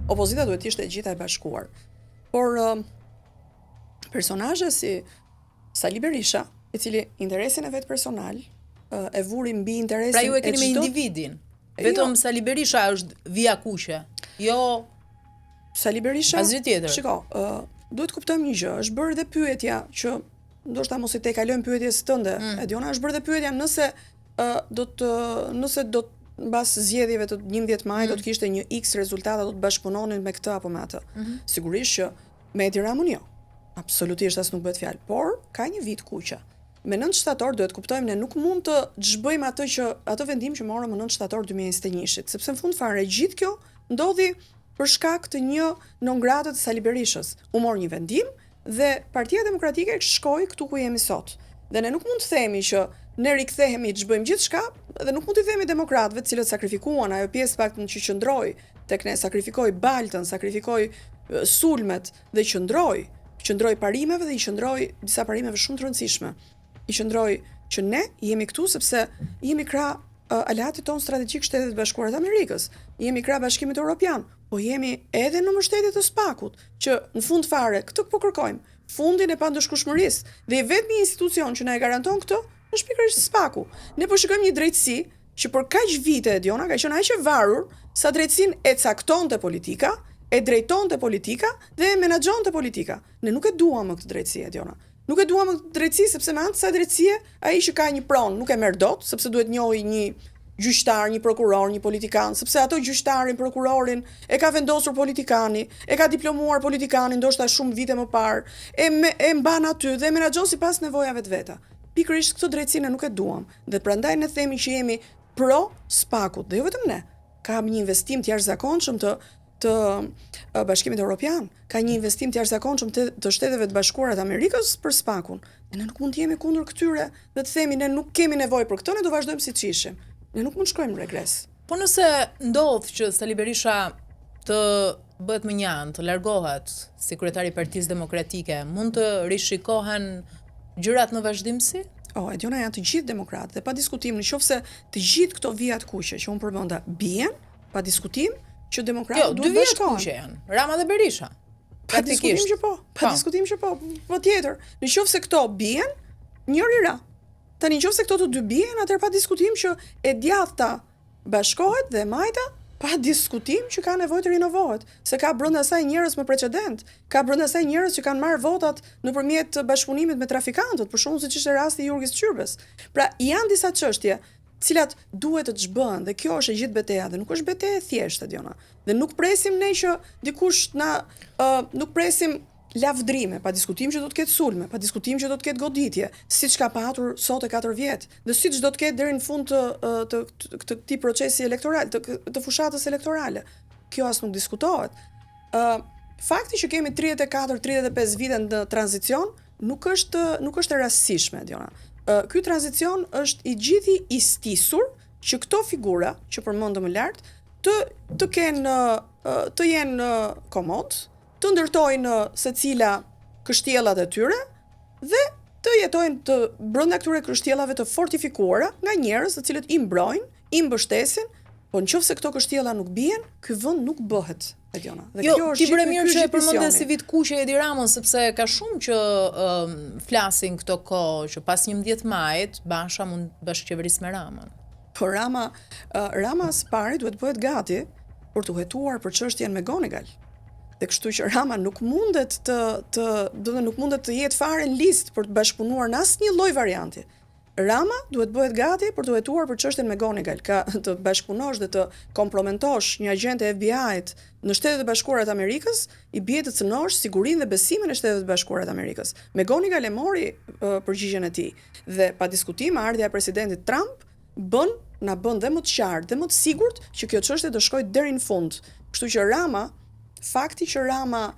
opozita duhet të ishte e gjitha e bashkuar. Por personazhe si Sali Berisha, i cili interesin e vet personal e vuri mbi interesin pra ju e keni me individin. Vetëm Sali Berisha është vija kuqe. Jo Sali Berisha. Asgjë tjetër. Shiko, duhet kuptojmë një gjë, është bërë dhe pyetja që ndoshta mos i te kalojmë pyetjes tënde. Ediona, është bërë dhe pyetja nëse do mbas zgjedhjeve të 11 maj do të kishte një X rezultate, do të bashkëpunonin me këtë apo me atë. Sigurisht që me Edi Ramën jo. Absolutisht as nuk bëhet fjalë, por ka një vit kuqe. Me 9 shtator duhet kuptojmë ne nuk mund të zhbëjmë atë vendim që morëm më 9 shtator 2021-shit, sepse në fund fare gjithë kjo ndodhi për shkak të një non grata të Sali Berishës. U mor një vendim dhe Partia Demokratike shkoi këtu ku jemi sot. Dhe ne nuk mund të themi që ne rikthehemi të zhbëjmë gjithçka dhe nuk mund të themi demokratëve të cilët sakrifikuan ajo pjesë paktën që qëndroi tek ne, sakrifikoi baltën, sakrifikoi sulmet dhe qëndroi parimeve dhe i qëndroi disa parimeve shumë të rëndësishme. I qëndroi që ne jemi këtu sepse jemi krah aleatit ton strategjik Shtetet e Bashkuara të Amerikës. Jemi krah Bashkimit Evropian, po jemi edhe në mbështetje të SPAK-ut, që në fund fare këtë po kërkojmë, fundin e pandëshkueshmërisë. Dhe vetmi institucion që na e garanton këtë është pikërisht SPAK-u. Ne po shikojmë një drejtësi që për kaq vite Ediona ka qenë aq e varur sa drejtësinë e caktonte politika, e drejtonte politika dhe e menaxhonte politika. Ne nuk e duam më këtë drejtësi Ediona. Nuk e duam këtë drejtësi sepse me anë të kësaj drejtësie ai që ka një pronë nuk e merr dot, sepse duhet njohë një gjyqtar, një prokuror, një politikan, sepse ato gjyqtarin, prokurorin e ka vendosur politikani, e ka diplomuar politikani ndoshta shumë vite më parë, e mban aty dhe e menaxhon sipas nevojave të veta. Pikërisht këtë drejtësi ne nuk e duam dhe prandaj ne themi që jemi pro SPAK-ut dhe jo vetëm ne. Ka një investim të jashtëzakonshëm të Bashkimit Evropian, ka një investim të jashtëzakonshëm të Shteteve të Bashkuara të Amerikës për SPAK-un. Ne nuk mund të jemi kundër këtyre dhe të themi ne nuk kemi nevojë për këtë, ne do vazhdojmë siç ishim. Ne nuk mund shkojmë regres. Po nëse ndodh që Sali Berisha të bëhet më njanë, të largohet si kryetari i Partisë Demokratike, mund të rishikohen gjërat në vazhdimsi? Ediona janë të gjithë demokratë dhe pa diskutim, nëse të gjithë këto vijat kuqe që unë përmenda bien, pa diskutim që demokratët duhet bashkohen. Jo, 2 vijat kuqe janë, Rama dhe Berisha. Pa diskutim që po. Pa diskutim që po. Po tjetër, nëse këto bien, njëri ra. Tani nëse këto të dy bien, atëherë pa diskutim që e djathta bashkohet dhe e majta pa diskutim që ka nevojë të rinovohet, se ka brenda saj njerëz me precedent, ka brenda saj njerëz që kanë marrë votat nëpërmjet bashkëpunimit me trafikantët, për shembull siç ishte rasti i Jurgis Qyrbës. Pra janë disa çështje cilat duhet të ç'bëhen dhe kjo është e gjithë betejë dhe nuk është betejë e thjeshtë Ediona. Dhe nuk presim ne që dikush nuk presim lavdrime, pa diskutim që do të ketë sulme, pa diskutim që do të ketë goditje, siç ka patur sot e 4 vjet, dhe siç do të ketë deri në fund të këtij procesi elektoral, të fushatës elektorale. Kjo as nuk diskutohet. Fakti që kemi 34-35 vite në tranzicion nuk është e rastësishme, Ediona. Ky tranzicion është i gjithi i stisur që këto figura që përmendëm më lart të jenë komod, të ndërtojnë secila kështjellat e tyre dhe të jetojnë brenda këtyre kështjellave të fortifikuara nga njerëz të cilët i mbrojnë, i mbështesin, po nëse këto kështjella nuk bien, ky vend nuk bëhet. Ediona. Dhe kjo është ti bëre mirë që e përmendë si vit kuqe Edi Ramën, sepse ka shumë që flasin këto kohë që pas 11 majit Basha mund bashkëqeverisë me Ramën. Po Rama së pari duhet bëhet gati për të hetuar për çështjen me Gonegal. Dhe kështu që Rama nuk mundet të jetë fare në listë për të bashkëpunuar në asnjë lloj varianti. Rama duhet bëhet gati për të hetuar për çështjen me Gonegal, ka të bashkëpunosh dhe të kompromentosh një agent e FBI-t në Shtetet e Bashkuara të Amerikës, i bie të cënosh sigurinë dhe besimin e Shtetet e Bashkuara të Amerikës. Me Gonegal e mori përgjigjen e tij dhe pa diskutim ardha e presidentit Trump na bën dhe më të qartë dhe më të sigurt që kjo çështje do shkojë deri në fund. Kështu që fakti që Rama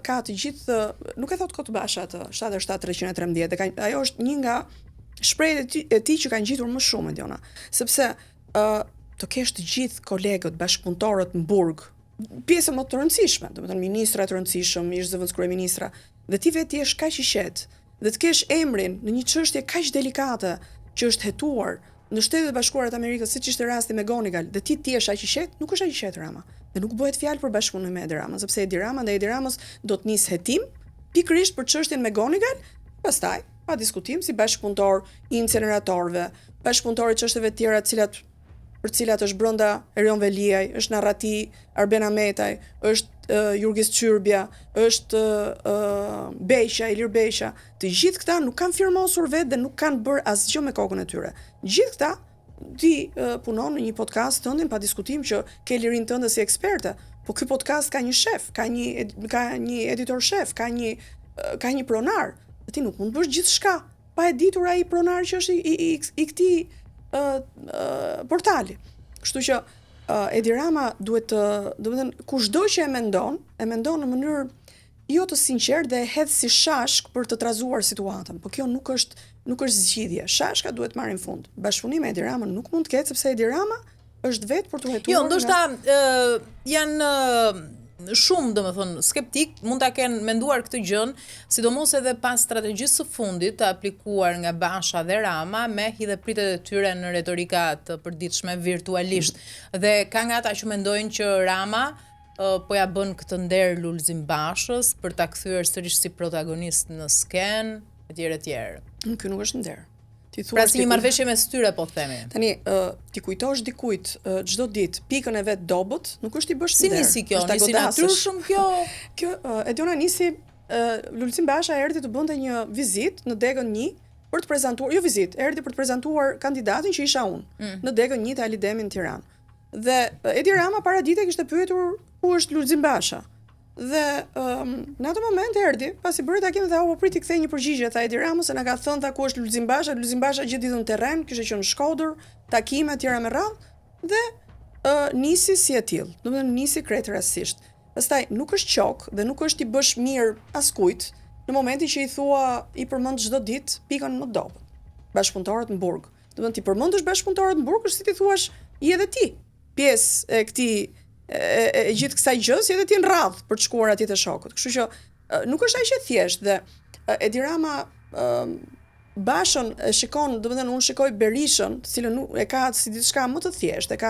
ka të gjithë, nuk e thot kot Basha atë 77-313, dhe ajo është një nga shprehjet e tij që kanë ngjitur më shumë Ediona, sepse të kesh të gjithë kolegët, bashkëpunëtorët në burg, pjesë më të rëndësishme, domethënë ministra të rëndësishëm, ish zëvendës kryeministra, dhe ti vetë jesh kaq i qetë, dhe të kesh emrin në një çështje kaq delikate që është hetuar në Shtetet e Bashkuara të Amerikës, siç ishte rasti me Gonigal, dhe ti je aq i qetë, nuk është aq i qetë Rama. Dhe nuk bëhet fjalë për bashkëpunim me Edi Ramën, sepse Edi Rama ndaj Edi Ramës do të nis hetim pikërisht për çështjen me Gonigal, pastaj pa diskutim si bashkëpunëtor i inceneratorëve, bashkëpunëtor i çështjeve të tjera për cilat është brenda Erion Veliaj, është Narrati, Arben Ametaj, është Jurgis Çyrbja, është Beqja, Ilir Beqja. Të gjithë këta nuk kanë firmosur vetë dhe nuk kanë bërë asgjë me kokën e tyre. Gjithë këta ti punon në një podcast tëndin pa diskutim që ke lirinë tënde si eksperte, po ky podcast ka një shef, ka një editor shef, ka një pronar. Dhe ti nuk mund të bësh gjithçka pa e ditur ai pronar që është i këtij portali. Kështu që Edi Rama duhet kushdo që e mendon në mënyrë jo të sinqertë dhe e hedh si shashk për të trazuar situatën. Po kjo nuk është zgjidhje. Shashka duhet marrin fund. Bashkëpunimi me Edi Ramën nuk mund të ketë sepse Edi Rama është vetë për të hetuar. Jo, ndoshta janë shumë, domethënë, skeptik mund ta kenë menduar këtë gjën, sidomos edhe pas strategjisë së fundit të aplikuar nga Basha dhe Rama me hidhepritet e tyre në retorika të përditshme virtualisht. Dhe ka nga ata që mendojnë që Rama po ja bën këtë nder Lulzim Bashës për ta kthyer sërish si protagonist në sken, etj. Ky nuk është nder. Pra si një marrëveshje mes tyre, po themi. Tani, ti kujtosh dikujt çdo ditë pikën e vet dobët, nuk është i bësh si nisi kjo, nisi natyrshëm kjo. Kjo Ediona nisi Lulzim Basha erdhi të bënte një vizitë në Degën 1 për të prezantuar, jo vizitë, erdhi për të prezantuar kandidatin që isha unë në Degën 1 të Ali Demi në Tiranë. Dhe Edi Rama para dite kishte pyetur ku është Lulzim Basha. Dhe në atë moment erdhi, pasi bëri takim dhe u priti kthej një përgjigje tha Edi Rama se na ka thënë tha ku është Lulzim Basha gjithë ditën në terren, kishte qenë në Shkodër, takime tjera me radhë dhe nisi si e tillë. Domethënë nisi krejt rastësisht. Pastaj nuk është qok dhe nuk është i bësh mirë askujt në momentin që i thua i përmend çdo ditë pikën në dobët. Bashkëpunëtorët në burg. Domethënë ti përmendesh bashkëpunëtorët në burg, është si ti thuash i edhe ti pjesë e këtij e gjithë kësaj gjë, si edhe ti në radhë për të shkuar atje te shokët. Kështu që nuk është aq e thjeshtë dhe Edi Rama Bashën e shikon, domethënë unë shikoj Berishën, të cilën nuk e ka si diçka më të thjeshtë,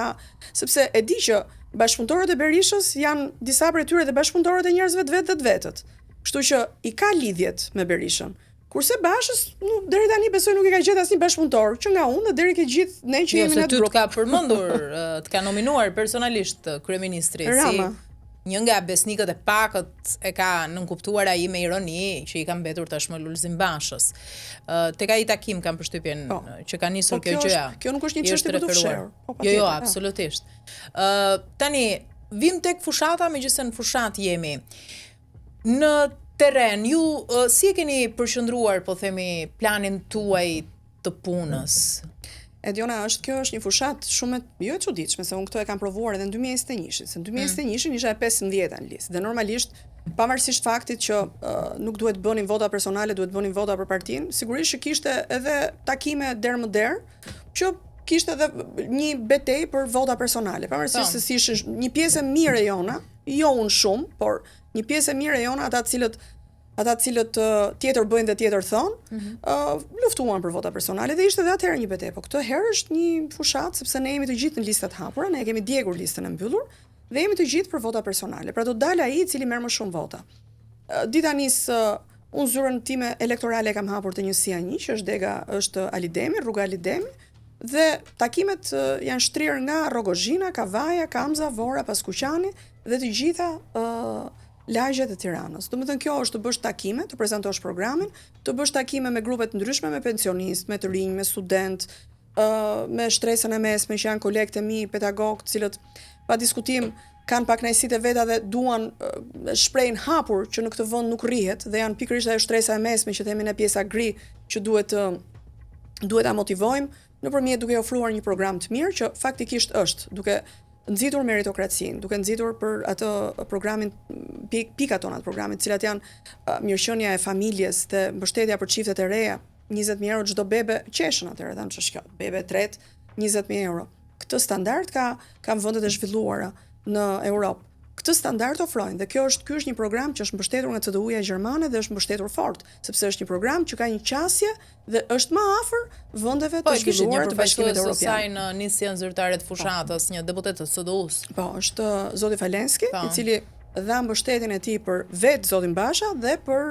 sepse e di që bashkëpunëtorët e Berishës janë disa prej tyre dhe bashkëpunëtorët e njerëzve të vetë dhe të vetët. Kështu që i ka lidhjet me Berishën. Kurse Bashës, deri tani besoj nuk i ka gjetë asnjë bashkëpunëtor, që nga unë dhe deri ke gjithë ne që jemi në grup. Jo, se ty të ka përmendur, të ka nominuar personalisht kryeministri Rama. Si një nga besnikët e pakët e ka nënkuptuar ai me ironi që i ka mbetur tashmë Lulzim Bashës. Tek ai takim kam përshtypjen që ka nisur kjo gjëja. Kjo nuk është një çështje për të fshehur. Jo, absolutisht. Tani vim tek fushata, megjithëse në fushat jemi. Në terren, ju si e keni përqendruar, po themi, planin tuaj të punës? Ediona, kjo është një fushat shumë jo e çuditshme, se unë këto e kam provuar edhe në 2021, se në 2021 isha e 15-ta në listë. Dhe normalisht, pavarësisht faktit që nuk duhet bënin vota personale, duhet bënin vota për partinë, sigurisht që kishte edhe takime der më der, që kishte edhe një betejë për vota personale. Pavarësisht se si ishin një pjesë e mirë e jona, jo unë shumë, por një pjesë e mirë e jona, ata të cilët tjetër bëjnë dhe tjetër thonë, luftuan për vota personale dhe ishte edhe atëherë një betejë. Po këtë herë është një fushat sepse ne jemi të gjithë në listat hapura, ne kemi djegur listën e mbyllur dhe jemi të gjithë për vota personale. Pra do dalë ai i cili merr më shumë vota. Dita nis unë zyrën time elektorale kam hapur te njësia 1, që është Ali Demi, rruga Ali Demi, dhe takimet janë shtrirë nga Rogozhina, Kavaja, Kamza, Vora, Paskuqani dhe të gjitha lagjet e Tiranës. Domethënë kjo është të bësh takime, të prezantosh programin, të bësh takime me grupe të ndryshme, me pensionistë, me të rinj, me student, me shtresën e mesme që janë kolegët e mi, pedagogë, të cilët pa diskutim kanë pak kënaqësitë e veta dhe duan shprehin hapur që në këtë vend nuk rrihet dhe janë pikërisht ajo shtresa e mesme që themi ne pjesa gri që duhet ta motivojmë nëpërmjet duke ofruar një program të mirë që faktikisht është duke nxitur meritokracinë, duke nxitur për atë programin pikat tona të programit, të cilat janë mirëqenia e familjes dhe mbështetja për çiftet e reja, 20.000 euro çdo bebe qeshën atëherë, thanë ç'është kjo, bebe e tretë 20.000 euro. Këtë standard kanë vendet e zhvilluara në Europë. këtë standard ofrojnë dhe ky është një program që është mbështetur nga CDU-ja gjermane dhe është mbështetur fort, sepse është një program që ka një qasje dhe është më afër vendeve të zhvilluara të Bashkimit Evropian. Saj në nisjen zyrtare të fushatës, një deputet të CDU-s. Po, është zoti Falenski, i cili dha mbështetjen e tij për vetë zotin Basha dhe për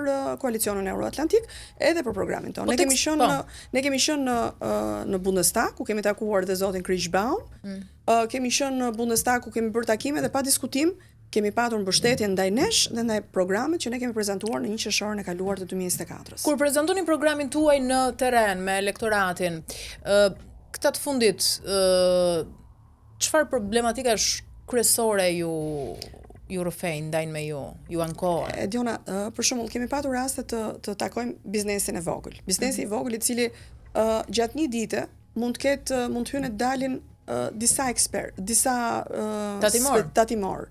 koalicionin Euroatlantik, edhe për programin tonë. Ne kemi qenë në Bundestag, ku kemi takuar dhe zotin Krichbaum. Kemi qenë në Bundestag ku kemi bërë takime dhe pa diskutim kemi patur mbështetje ndaj nesh dhe ndaj programit që ne kemi prezantuar në 1 qershorin e kaluar të 2024-s. Kur prezantoni programin tuaj në terren me elektoratin, këta të fundit, çfarë problematikash kryesore ju rrëfejnë, ndajnë me ju ankohen? Diona, për shembull, kemi patur raste të takojmë biznesin e vogël. Biznesi i vogël i cili gjatë një dite mund të hyjnë të dalin disa tatimor,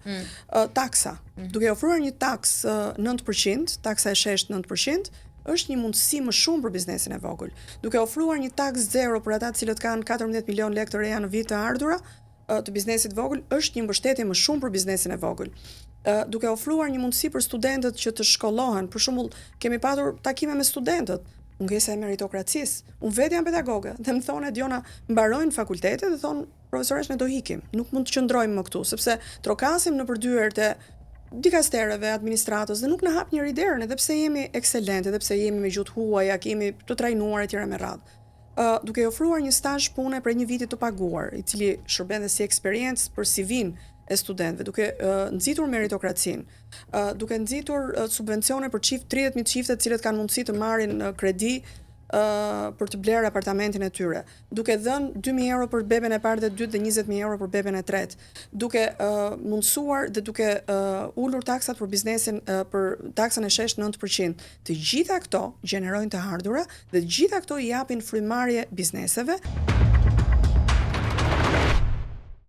taksa. Duke ofruar një taks 9%, taksa e shesht 9%, është një mundësi më shumë për biznesin e vogël. Duke ofruar një taks zero për ata të cilët kanë 14 milion lekë të reja në vit të ardhura, të biznesit vogël, është një mbështetje më shumë për biznesin e vogël. Duke ofruar një mundësi për studentët që të shkollohen, për shembull, kemi patur takime me studentët, mungesa e meritokracisë. Unë vetë jam pedagoge dhe më thonë Diona, mbarojnë fakultetet dhe thonë profesoresh ne do hikim. Nuk mund të qëndrojmë më këtu, sepse trokasim në përdyert e dikastereve, administratës dhe nuk na hap njëri derën, edhe pse jemi ekselent, edhe pse jemi me gjuhë huaja, kemi të trajnuar etj me radhë. Duke ofruar një stazh pune për një vit të paguar, i cili shërben dhe si eksperiencë për CV-n e studentëve, duke nxitur meritokracinë, duke nxitur subvencione për 30.000 çifte të cilët kanë mundësi të marrin kredi për të blerë apartamentin e tyre, duke dhënë 2.000 euro për beben e parë dhe dytë dhe 20.000 euro për beben e tretë, duke mundësuar dhe duke ulur taksat për biznesin për taksën e shesht 9%. Të gjitha këto gjenerojnë të ardhura dhe të gjitha këto i japin frymarrje bizneseve.